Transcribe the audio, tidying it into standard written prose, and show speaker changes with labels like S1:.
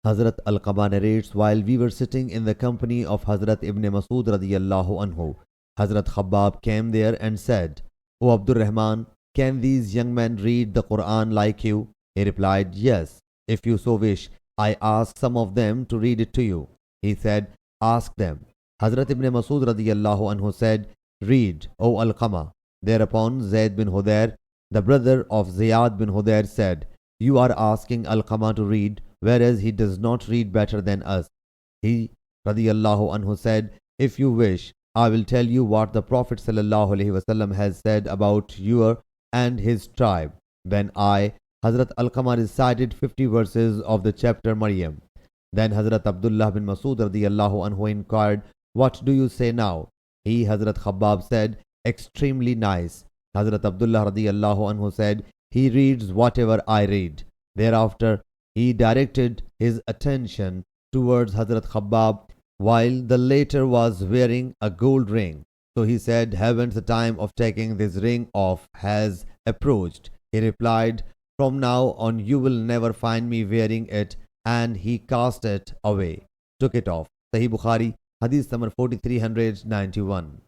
S1: Hazrat Alqama narrates, while we were sitting in the company of Hazrat Ibn Masud radiyallahu anhu, Hazrat Khabbab came there and said, O Abdul Rahman, can these young men read the Quran like you? He replied, yes, if you so wish. I ask some of them to read it to you. He said, ask them. Hazrat Ibn Masud radiyallahu anhu said, read, O Alqama. Thereupon Zayd bin Hudair, the brother of Ziyad bin Hudair, said, you are asking Alqama to read, whereas he does not read better than us. He radiyallahu anhu said, if you wish, I will tell you what the Prophet sallallahu alaihi wasallam has said about you and his tribe. Then Hazrat Alqama recited 50 verses of the chapter Maryam. Then Hazrat Abdullah bin Masud radiyallahu anhu inquired, what do you say now? He, Hazrat Khabbab, said, extremely nice. Hazrat Abdullah radiyallahu anhu said, he reads whatever I read. Thereafter, he directed his attention towards Hazrat Khabbab, while the latter was wearing a gold ring. So he said, haven't the time of taking this ring off has approached? He replied, from now on you will never find me wearing it, and he cast it away, took it off. Sahih Bukhari, Hadith number 4391.